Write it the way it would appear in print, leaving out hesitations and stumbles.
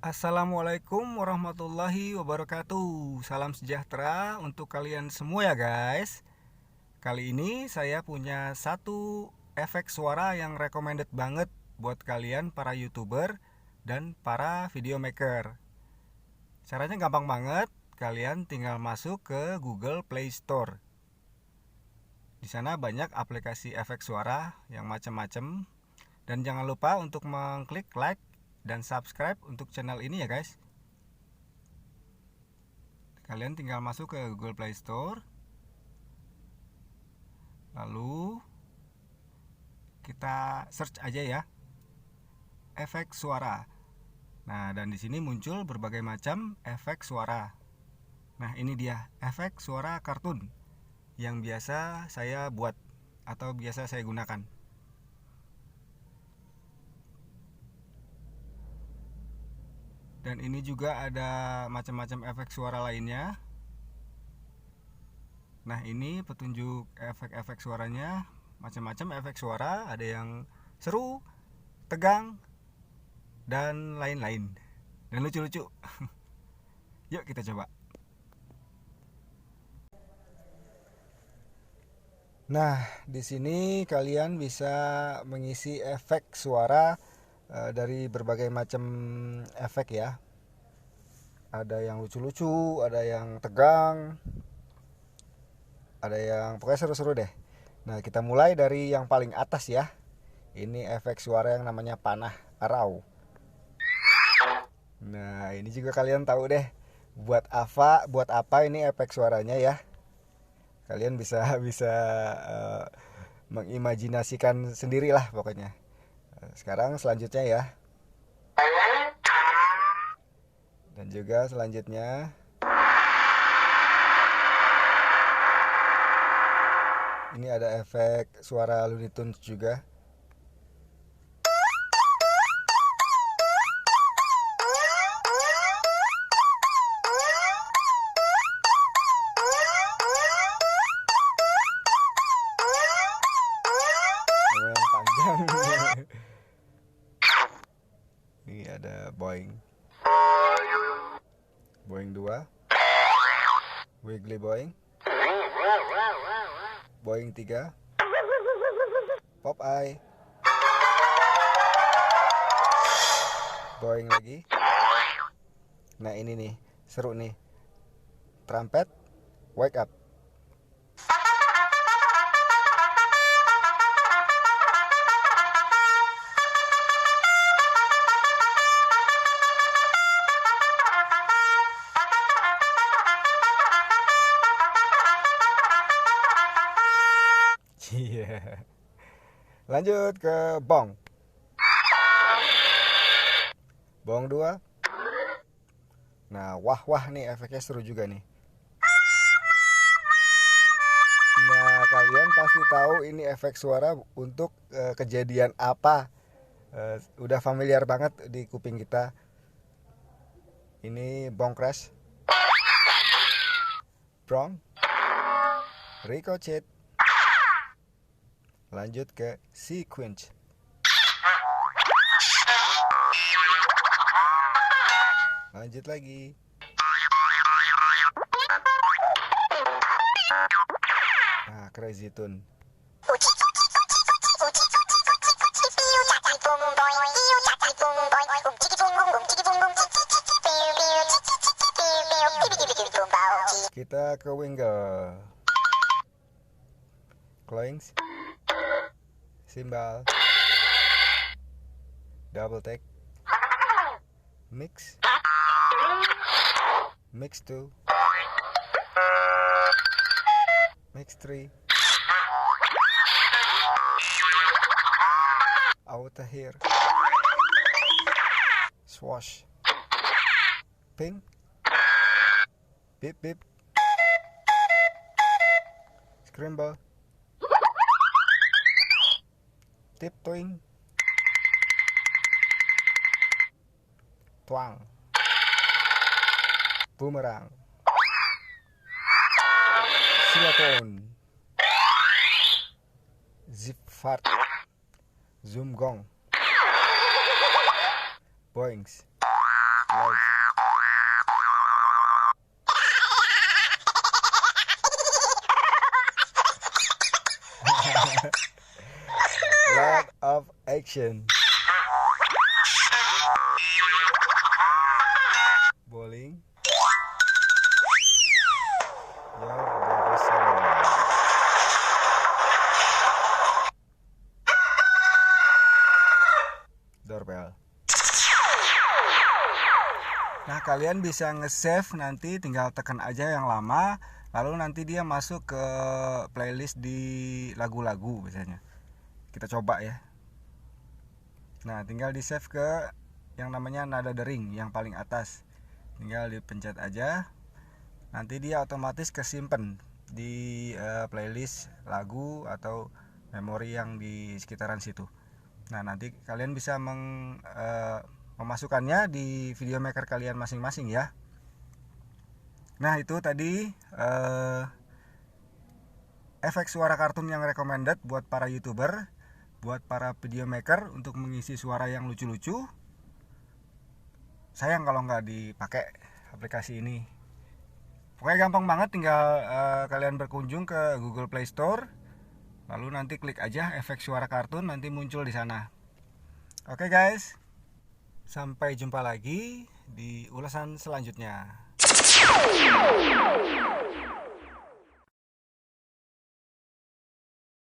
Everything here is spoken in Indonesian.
Assalamualaikum warahmatullahi wabarakatuh. Salam sejahtera untuk kalian semua ya guys. Kali ini saya punya satu efek suara yang recommended banget buat kalian para YouTuber dan para video maker. Caranya gampang banget. Kalian tinggal masuk ke Google Play Store. Di sana banyak aplikasi efek suara yang macam-macam. Dan jangan lupa untuk mengklik like dan subscribe untuk channel ini ya guys. Kalian tinggal masuk ke Google Play Store. Lalu kita search aja ya, efek suara. Nah, dan di sini muncul berbagai macam efek suara. Nah, ini dia efek suara kartun yang biasa saya buat atau biasa saya gunakan. Dan ini juga ada macam-macam efek suara lainnya. Nah, ini petunjuk efek-efek suaranya. Macam-macam efek suara, ada yang seru, tegang, dan lain-lain. Dan lucu-lucu. Yuk kita coba. Nah, di sini kalian bisa mengisi efek suara dari berbagai macam efek ya. Ada yang lucu-lucu, ada yang tegang, ada yang pokoknya seru-seru deh. Nah, kita mulai dari yang paling atas ya. Ini efek suara yang namanya panah arau. Nah, ini juga kalian tahu deh buat apa ini efek suaranya ya. Kalian bisa bisa mengimajinasikan sendirilah pokoknya. Sekarang selanjutnya ya. Dan juga selanjutnya ini ada efek suara Looney Tunes juga. Lumayan panjang. Ini ada Boing 2, Wiggly Boing 3, Popeye, Boing lagi. Nah, ini nih seru nih, Trumpet Wake Up. Iya. Lanjut ke Bong 2. Nah, wah nih efeknya seru juga nih. Nah, kalian pasti tahu ini efek suara untuk kejadian apa. Udah familiar banget di kuping kita. Ini Bong Crash, Prong, Ricochet. Lanjut ke Sequence. Lanjut lagi. Nah, Crazy Tune. Kita ke Wingle, Cloings, Cymbal, Double Take, Mix 2, Mix 3, Outer Here, Swash, Ping, Beep Beep, Scramble, Tiptoeing, Twang, Boomerang, Silatone, Zip Fart, Zoom Gong, Boings, Lot of action. Bowling. Your Jerusalem. Doorbell. Nah, kalian bisa nge-save, nanti tinggal tekan aja yang lama, lalu nanti dia masuk ke playlist di lagu-lagu biasanya. Kita coba ya. Nah, tinggal di-save ke yang namanya nada dering yang paling atas. Tinggal dipencet aja. Nanti dia otomatis kesimpan di playlist lagu atau memori yang di sekitaran situ. Nah, nanti kalian bisa memasukkannya di video maker kalian masing-masing ya. Nah, itu tadi efek suara kartun yang recommended buat para YouTuber, buat para video maker untuk mengisi suara yang lucu-lucu. Sayang kalau nggak dipakai aplikasi ini. Pokoknya gampang banget, tinggal kalian berkunjung ke Google Play Store, lalu nanti klik aja efek suara kartun, nanti muncul di sana. Oke guys, sampai jumpa lagi di ulasan selanjutnya.